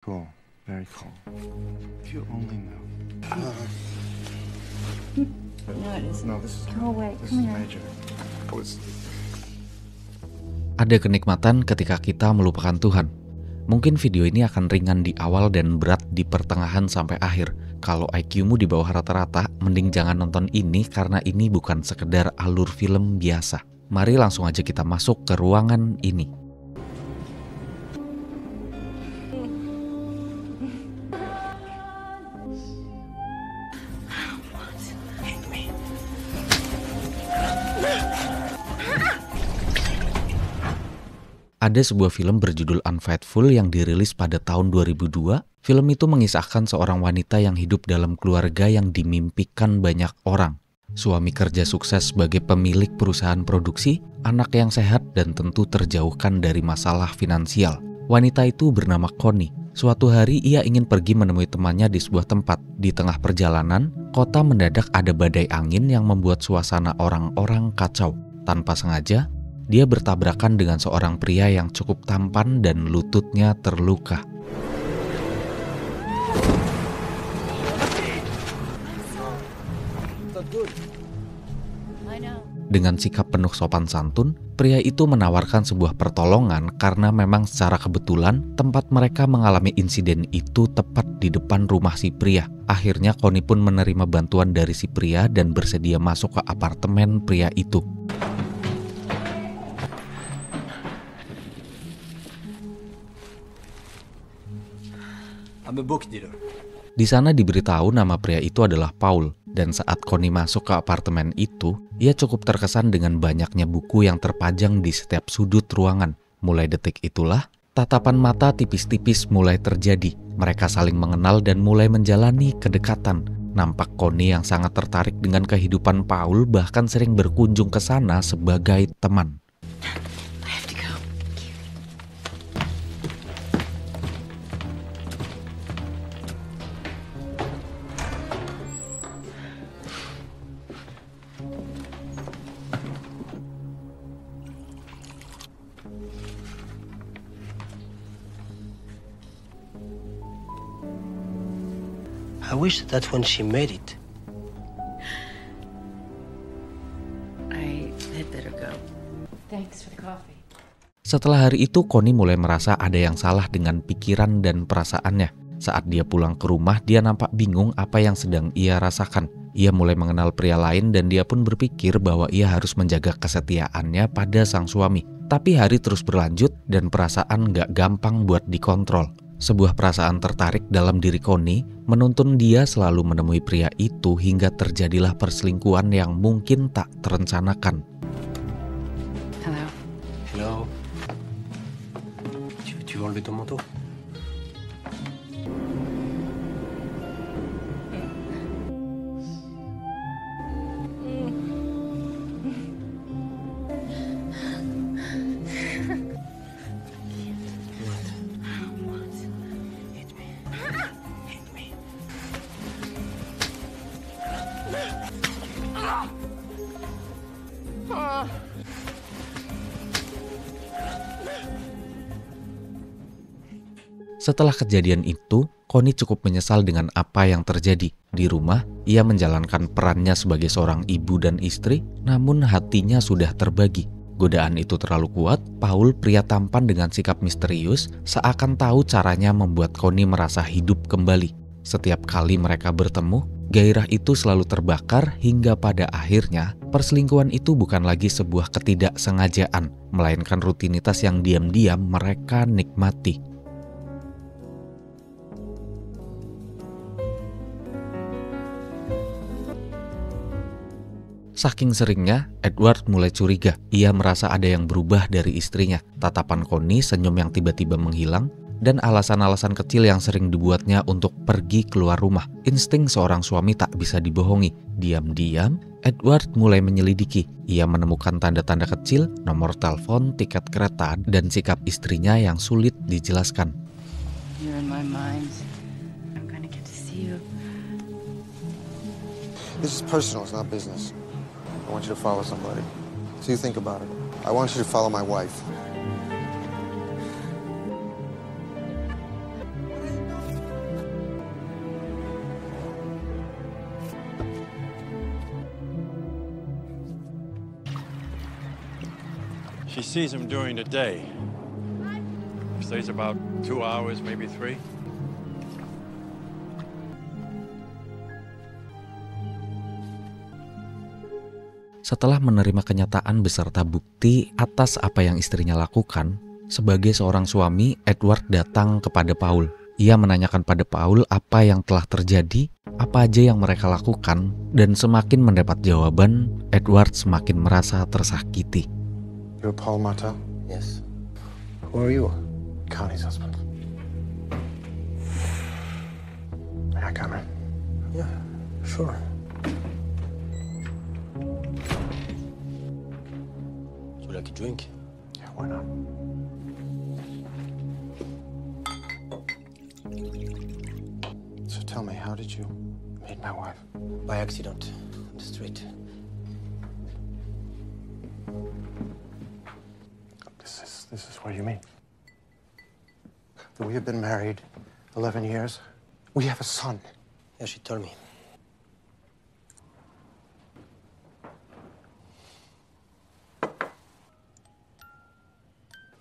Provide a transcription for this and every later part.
Cool, very cool. If you only knew. No, it isn't. No, this is Go away. This Come is here. major. I was Ada kenikmatan ketika kita melupakan Tuhan. Mungkin video ini akan ringan di awal dan berat di pertengahan sampai akhir. Kalau IQ-mu di bawah rata-rata, mending jangan nonton ini karena ini bukan sekedar alur film biasa. Mari langsung aja kita masuk ke ruangan ini. Ada sebuah film berjudul Unfaithful yang dirilis pada tahun 2002. Film itu mengisahkan seorang wanita yang hidup dalam keluarga yang dimimpikan banyak orang. Suami kerja sukses sebagai pemilik perusahaan produksi, anak yang sehat dan tentu terjauhkan dari masalah finansial. Wanita itu bernama Connie. Suatu hari ia ingin pergi menemui temannya di sebuah tempat. Di tengah perjalanan, kota mendadak ada badai angin yang membuat suasana orang-orang kacau. Tanpa sengaja, dia bertabrakan dengan seorang pria yang cukup tampan dan lututnya terluka. Dengan sikap penuh sopan santun, pria itu menawarkan sebuah pertolongan karena memang secara kebetulan tempat mereka mengalami insiden itu tepat di depan rumah si pria. Akhirnya Connie pun menerima bantuan dari si pria dan bersedia masuk ke apartemen pria itu. Di sana diberitahu nama pria itu adalah Paul, dan saat Connie masuk ke apartemen itu, ia cukup terkesan dengan banyaknya buku yang terpajang di setiap sudut ruangan. Mulai detik itulah, tatapan mata tipis-tipis mulai terjadi. Mereka saling mengenal dan mulai menjalani kedekatan. Nampak Connie yang sangat tertarik dengan kehidupan Paul, bahkan sering berkunjung ke sana sebagai teman. I wish that's when she made it. I had better go. Thanks for the coffee. Setelah hari itu, Connie mulai merasa ada yang salah dengan pikiran dan perasaannya. Saat dia pulang ke rumah, dia nampak bingung apa yang sedang ia rasakan. Ia mulai mengenal pria lain dan dia pun berpikir bahwa ia harus menjaga kesetiaannya pada sang suami. Tapi hari terus berlanjut dan perasaan gak gampang buat dikontrol. Sebuah perasaan tertarik dalam diri Connie menuntun dia selalu menemui pria itu hingga terjadilah perselingkuhan yang mungkin tak terencanakan. Hello. Hello. Tu veux enlever ton manteau? Setelah kejadian itu, Connie cukup menyesal dengan apa yang terjadi. Di rumah, ia menjalankan perannya sebagai seorang ibu dan istri, namun hatinya sudah terbagi. Godaan itu terlalu kuat, Paul, pria tampan dengan sikap misterius, seakan tahu caranya membuat Connie merasa hidup kembali. Setiap kali mereka bertemu, gairah itu selalu terbakar hingga pada akhirnya, perselingkuhan itu bukan lagi sebuah ketidaksengajaan, melainkan rutinitas yang diam-diam mereka nikmati. Saking seringnya, Edward mulai curiga. Ia merasa ada yang berubah dari istrinya. Tatapan Connie, senyum yang tiba-tiba menghilang, dan alasan-alasan kecil yang sering dibuatnya untuk pergi keluar rumah. Insting seorang suami tak bisa dibohongi. Diam-diam, Edward mulai menyelidiki. Ia menemukan tanda-tanda kecil, nomor telepon, tiket kereta, dan sikap istrinya yang sulit dijelaskan. You're in my mind. I'm gonna get to see you. This is personal, it's not business. I want you to follow somebody. So you think about it. I want you to follow my wife. She sees him during the day. Stays about 2 hours, maybe 3. Setelah menerima kenyataan beserta bukti atas apa yang istrinya lakukan, sebagai seorang suami, Edward datang kepada Paul. Ia menanyakan pada Paul apa yang telah terjadi, apa aja yang mereka lakukan, dan semakin mendapat jawaban, Edward semakin merasa tersakiti. You're Paul Martel? Yes. Who are you? Connie's husband. May I come in? Yeah, sure. Would you like a drink? Yeah, why not? So tell me, how did you meet my wife? By accident, on the street. This is where you meet. We have been married 11 years. We have a son. Yeah, she told me.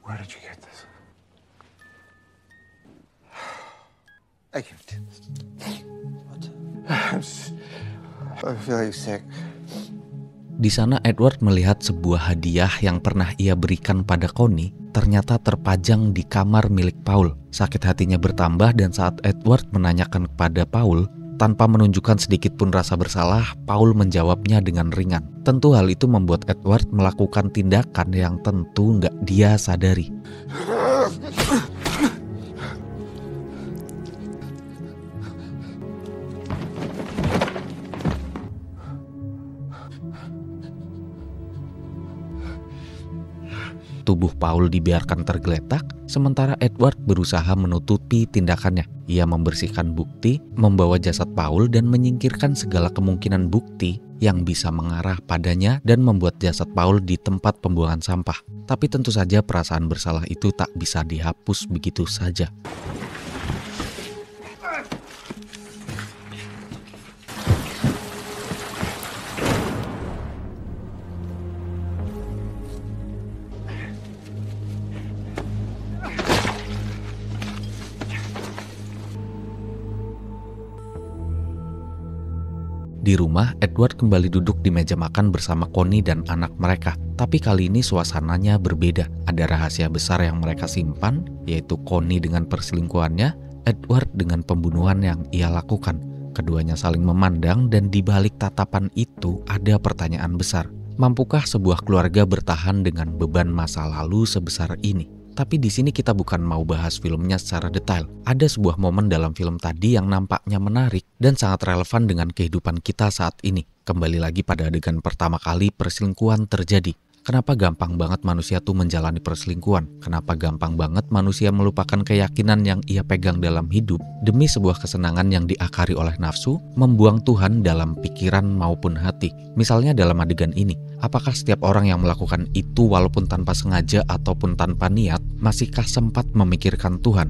Where did you get this? I can't. What? I'm feeling sick. Di sana Edward melihat sebuah hadiah yang pernah ia berikan pada Connie ternyata terpajang di kamar milik Paul. Sakit hatinya bertambah dan saat Edward menanyakan kepada Paul, tanpa menunjukkan sedikit pun rasa bersalah, Paul menjawabnya dengan ringan. Tentu hal itu membuat Edward melakukan tindakan yang tentu nggak dia sadari. Tubuh Paul dibiarkan tergeletak, sementara Edward berusaha menutupi tindakannya. Ia membersihkan bukti, membawa jasad Paul dan menyingkirkan segala kemungkinan bukti yang bisa mengarah padanya dan membuat jasad Paul di tempat pembuangan sampah. Tapi tentu saja perasaan bersalah itu tak bisa dihapus begitu saja. Di rumah, Edward kembali duduk di meja makan bersama Connie dan anak mereka. Tapi kali ini suasananya berbeda. Ada rahasia besar yang mereka simpan, yaitu Connie dengan perselingkuhannya, Edward dengan pembunuhan yang ia lakukan. Keduanya saling memandang dan di balik tatapan itu ada pertanyaan besar. Mampukah sebuah keluarga bertahan dengan beban masa lalu sebesar ini? Tapi di sini kita bukan mau bahas filmnya secara detail. Ada sebuah momen dalam film tadi yang nampaknya menarik dan sangat relevan dengan kehidupan kita saat ini. Kembali lagi pada adegan pertama kali perselingkuhan terjadi. Kenapa gampang banget manusia tuh menjalani perselingkuhan? Kenapa gampang banget manusia melupakan keyakinan yang ia pegang dalam hidup demi sebuah kesenangan yang diakari oleh nafsu, membuang Tuhan dalam pikiran maupun hati? Misalnya dalam adegan ini, apakah setiap orang yang melakukan itu walaupun tanpa sengaja ataupun tanpa niat, masihkah sempat memikirkan Tuhan?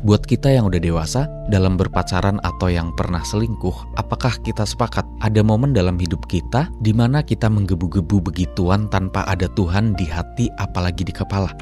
Buat kita yang udah dewasa, dalam berpacaran atau yang pernah selingkuh, apakah kita sepakat ada momen dalam hidup kita di mana kita menggebu-gebu begituan tanpa ada Tuhan di hati apalagi di kepala?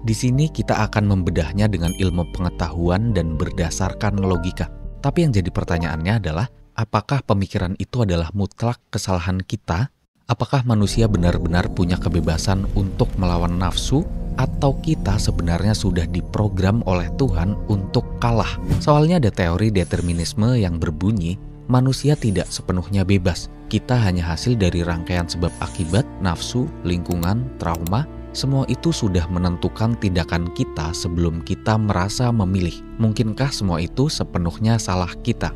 Di sini kita akan membedahnya dengan ilmu pengetahuan dan berdasarkan logika. Tapi yang jadi pertanyaannya adalah, apakah pemikiran itu adalah mutlak kesalahan kita? Apakah manusia benar-benar punya kebebasan untuk melawan nafsu? Atau kita sebenarnya sudah diprogram oleh Tuhan untuk kalah? Soalnya ada teori determinisme yang berbunyi, manusia tidak sepenuhnya bebas. Kita hanya hasil dari rangkaian sebab akibat, nafsu, lingkungan, trauma. Semua itu sudah menentukan tindakan kita sebelum kita merasa memilih. Mungkinkah semua itu sepenuhnya salah kita?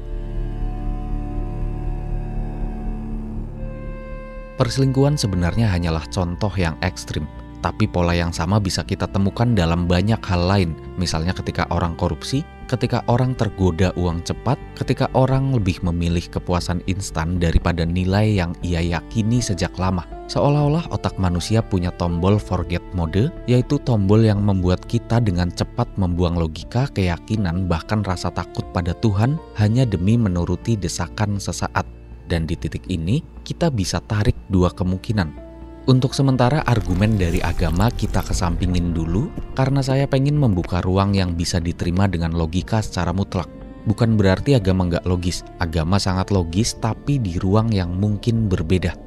Perselingkuhan sebenarnya hanyalah contoh yang ekstrim. Tapi pola yang sama bisa kita temukan dalam banyak hal lain. Misalnya ketika orang korupsi, ketika orang tergoda uang cepat, ketika orang lebih memilih kepuasan instan daripada nilai yang ia yakini sejak lama. Seolah-olah otak manusia punya tombol forget mode, yaitu tombol yang membuat kita dengan cepat membuang logika, keyakinan, bahkan rasa takut pada Tuhan hanya demi menuruti desakan sesaat. Dan di titik ini, kita bisa tarik dua kemungkinan. Untuk sementara argumen dari agama kita kesampingin dulu, karena saya pengen membuka ruang yang bisa diterima dengan logika secara mutlak. Bukan berarti agama nggak logis, agama sangat logis tapi di ruang yang mungkin berbeda.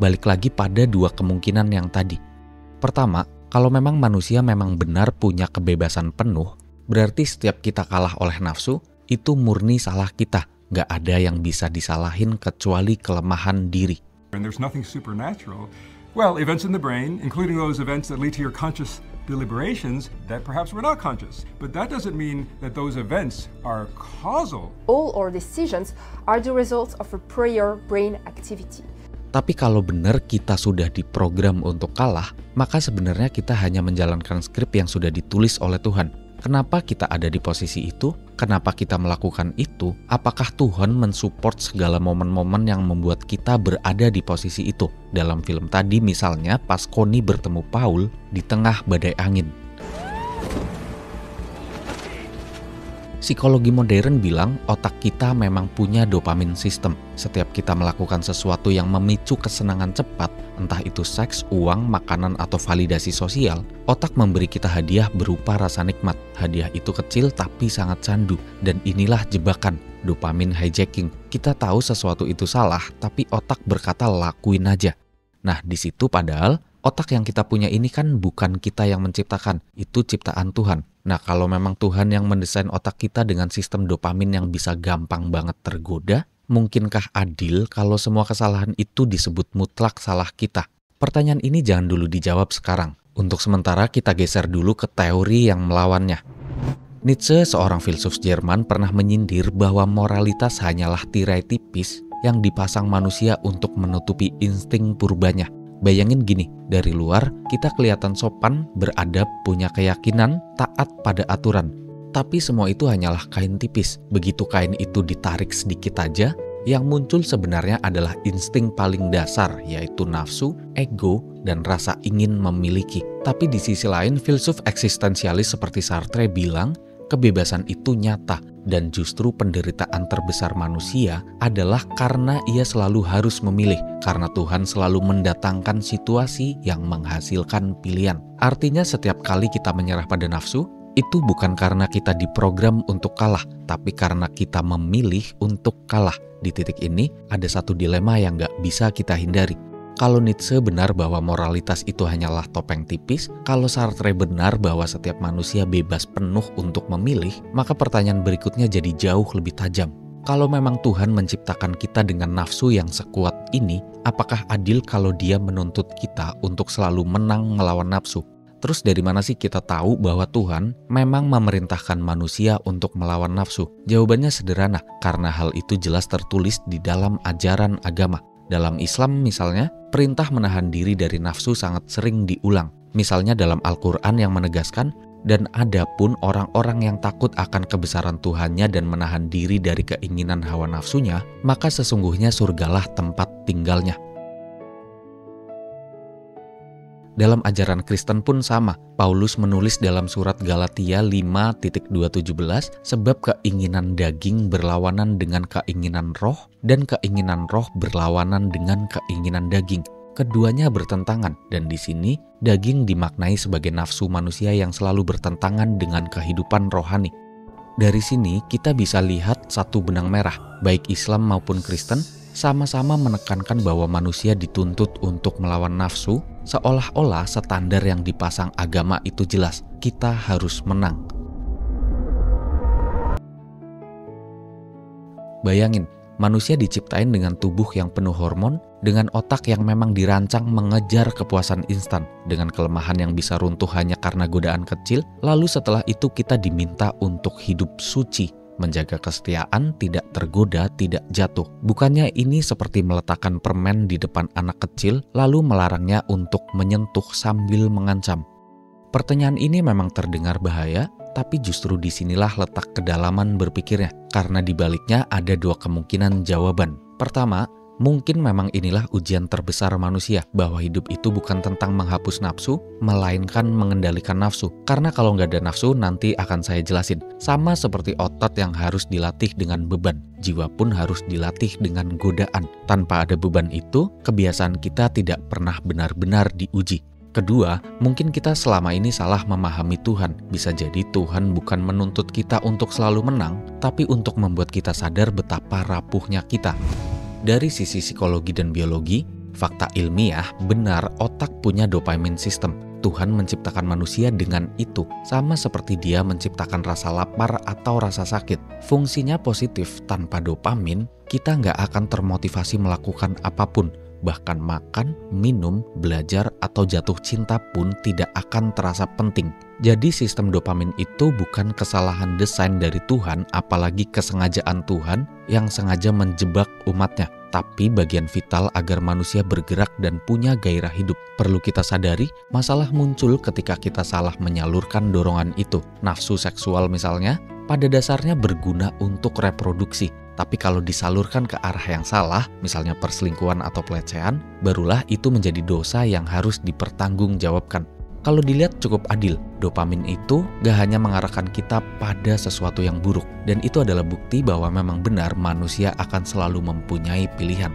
Balik lagi pada dua kemungkinan yang tadi. Pertama, kalau memang manusia memang benar punya kebebasan penuh, berarti setiap kita kalah oleh nafsu, itu murni salah kita. Nggak ada yang bisa disalahin kecuali kelemahan diri. And there's nothing supernatural. Well, events in the brain, including those events that lead to your conscious deliberations that perhaps were not conscious. But that doesn't mean that those events are causal. All our decisions are the result of a prior brain activity. Tapi kalau benar kita sudah diprogram untuk kalah, maka sebenarnya kita hanya menjalankan skrip yang sudah ditulis oleh Tuhan. Kenapa kita ada di posisi itu? Kenapa kita melakukan itu? Apakah Tuhan mensupport segala momen-momen yang membuat kita berada di posisi itu? Dalam film tadi misalnya pas Connie bertemu Paul di tengah badai angin. Psikologi modern bilang otak kita memang punya dopamin system. Setiap kita melakukan sesuatu yang memicu kesenangan cepat, entah itu seks, uang, makanan, atau validasi sosial, otak memberi kita hadiah berupa rasa nikmat. Hadiah itu kecil tapi sangat candu, dan inilah jebakan, dopamin hijacking. Kita tahu sesuatu itu salah, tapi otak berkata lakuin aja. Nah, di situ padahal otak yang kita punya ini kan bukan kita yang menciptakan, itu ciptaan Tuhan. Nah, kalau memang Tuhan yang mendesain otak kita dengan sistem dopamin yang bisa gampang banget tergoda, mungkinkah adil kalau semua kesalahan itu disebut mutlak salah kita? Pertanyaan ini jangan dulu dijawab sekarang. Untuk sementara kita geser dulu ke teori yang melawannya. Nietzsche, seorang filsuf Jerman, pernah menyindir bahwa moralitas hanyalah tirai tipis yang dipasang manusia untuk menutupi insting purbanya. Bayangin gini, dari luar kita kelihatan sopan, beradab, punya keyakinan, taat pada aturan. Tapi semua itu hanyalah kain tipis. Begitu kain itu ditarik sedikit aja, yang muncul sebenarnya adalah insting paling dasar, yaitu nafsu, ego, dan rasa ingin memiliki. Tapi di sisi lain, filsuf eksistensialis seperti Sartre bilang, kebebasan itu nyata, dan justru penderitaan terbesar manusia adalah karena ia selalu harus memilih, karena Tuhan selalu mendatangkan situasi yang menghasilkan pilihan. Artinya setiap kali kita menyerah pada nafsu, itu bukan karena kita diprogram untuk kalah, tapi karena kita memilih untuk kalah. Di titik ini, ada satu dilema yang gak bisa kita hindari. Kalau Nietzsche benar bahwa moralitas itu hanyalah topeng tipis, kalau Sartre benar bahwa setiap manusia bebas penuh untuk memilih, maka pertanyaan berikutnya jadi jauh lebih tajam. Kalau memang Tuhan menciptakan kita dengan nafsu yang sekuat ini, apakah adil kalau Dia menuntut kita untuk selalu menang melawan nafsu? Terus dari mana sih kita tahu bahwa Tuhan memang memerintahkan manusia untuk melawan nafsu? Jawabannya sederhana, karena hal itu jelas tertulis di dalam ajaran agama. Dalam Islam misalnya, perintah menahan diri dari nafsu sangat sering diulang. Misalnya dalam Al-Quran yang menegaskan, dan ada pun orang-orang yang takut akan kebesaran Tuhannya dan menahan diri dari keinginan hawa nafsunya, maka sesungguhnya surgalah tempat tinggalnya. Dalam ajaran Kristen pun sama. Paulus menulis dalam surat Galatia 5:2-17, sebab keinginan daging berlawanan dengan keinginan roh, dan keinginan roh berlawanan dengan keinginan daging. Keduanya bertentangan, dan di sini daging dimaknai sebagai nafsu manusia yang selalu bertentangan dengan kehidupan rohani. Dari sini kita bisa lihat satu benang merah, baik Islam maupun Kristen sama-sama menekankan bahwa manusia dituntut untuk melawan nafsu, seolah-olah standar yang dipasang agama itu jelas, kita harus menang. Bayangin, manusia diciptain dengan tubuh yang penuh hormon, dengan otak yang memang dirancang mengejar kepuasan instan, dengan kelemahan yang bisa runtuh hanya karena godaan kecil, lalu setelah itu kita diminta untuk hidup suci, menjaga kesetiaan, tidak tergoda, tidak jatuh. Bukannya ini seperti meletakkan permen di depan anak kecil, lalu melarangnya untuk menyentuh sambil mengancam. Pertanyaan ini memang terdengar bahaya, Tapi justru disinilah letak kedalaman berpikirnya, karena dibaliknya ada dua kemungkinan jawaban. Pertama, mungkin memang inilah ujian terbesar manusia, bahwa hidup itu bukan tentang menghapus nafsu, melainkan mengendalikan nafsu. Karena kalau nggak ada nafsu, nanti akan saya jelasin. Sama seperti otot yang harus dilatih dengan beban, jiwa pun harus dilatih dengan godaan. Tanpa ada beban itu, kebiasaan kita tidak pernah benar-benar diuji. Kedua, mungkin kita selama ini salah memahami Tuhan. Bisa jadi Tuhan bukan menuntut kita untuk selalu menang, tapi untuk membuat kita sadar betapa rapuhnya kita. Dari sisi psikologi dan biologi, fakta ilmiah benar otak punya dopamine system. Tuhan menciptakan manusia dengan itu, sama seperti Dia menciptakan rasa lapar atau rasa sakit. Fungsinya positif, tanpa dopamin, kita nggak akan termotivasi melakukan apapun. Bahkan makan, minum, belajar, atau jatuh cinta pun tidak akan terasa penting. Jadi sistem dopamin itu bukan kesalahan desain dari Tuhan, apalagi kesengajaan Tuhan yang sengaja menjebak umatnya, tapi bagian vital agar manusia bergerak dan punya gairah hidup. Perlu kita sadari, masalah muncul ketika kita salah menyalurkan dorongan itu. Nafsu seksual misalnya, pada dasarnya berguna untuk reproduksi. Tapi kalau disalurkan ke arah yang salah, misalnya perselingkuhan atau pelecehan, barulah itu menjadi dosa yang harus dipertanggungjawabkan. Kalau dilihat cukup adil, dopamin itu gak hanya mengarahkan kita pada sesuatu yang buruk, dan itu adalah bukti bahwa memang benar manusia akan selalu mempunyai pilihan.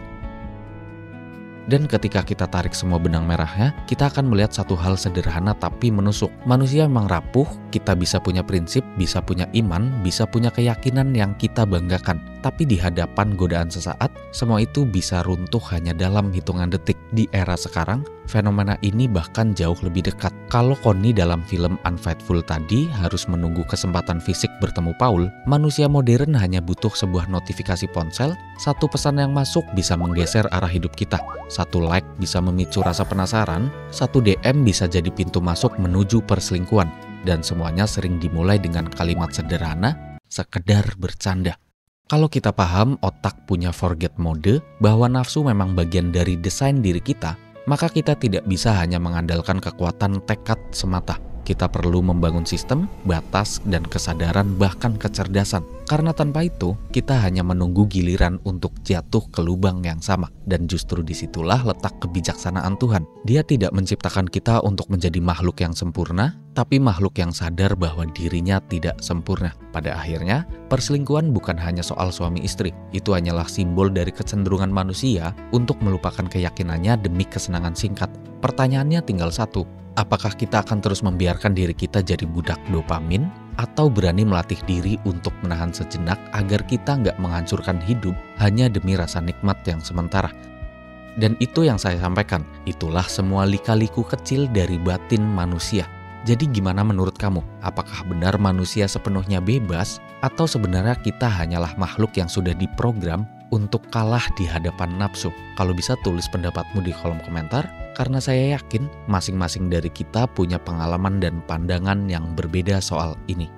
Dan ketika kita tarik semua benang merahnya, kita akan melihat satu hal sederhana tapi menusuk. Manusia memang rapuh, kita bisa punya prinsip, bisa punya iman, bisa punya keyakinan yang kita banggakan. Tapi di hadapan godaan sesaat, semua itu bisa runtuh hanya dalam hitungan detik. Di era sekarang, fenomena ini bahkan jauh lebih dekat. Kalau Connie dalam film Unfaithful tadi harus menunggu kesempatan fisik bertemu Paul, manusia modern hanya butuh sebuah notifikasi ponsel, satu pesan yang masuk bisa menggeser arah hidup kita. Satu like bisa memicu rasa penasaran, satu DM bisa jadi pintu masuk menuju perselingkuhan. Dan semuanya sering dimulai dengan kalimat sederhana, sekedar bercanda. Kalau kita paham otak punya forget mode, bahwa nafsu memang bagian dari desain diri kita, maka kita tidak bisa hanya mengandalkan kekuatan tekad semata. Kita perlu membangun sistem, batas, dan kesadaran bahkan kecerdasan. Karena tanpa itu, kita hanya menunggu giliran untuk jatuh ke lubang yang sama. Dan justru disitulah letak kebijaksanaan Tuhan. Dia tidak menciptakan kita untuk menjadi makhluk yang sempurna, tapi makhluk yang sadar bahwa dirinya tidak sempurna. Pada akhirnya, perselingkuhan bukan hanya soal suami istri. Itu hanyalah simbol dari kecenderungan manusia untuk melupakan keyakinannya demi kesenangan singkat. Pertanyaannya tinggal satu. Apakah kita akan terus membiarkan diri kita jadi budak dopamin, atau berani melatih diri untuk menahan sejenak agar kita nggak menghancurkan hidup hanya demi rasa nikmat yang sementara? Dan itu yang saya sampaikan, itulah semua lika-liku kecil dari batin manusia. Jadi gimana menurut kamu? Apakah benar manusia sepenuhnya bebas, atau sebenarnya kita hanyalah makhluk yang sudah diprogram untuk kalah di hadapan nafsu? Kalau bisa tulis pendapatmu di kolom komentar, karena saya yakin masing-masing dari kita punya pengalaman dan pandangan yang berbeda soal ini.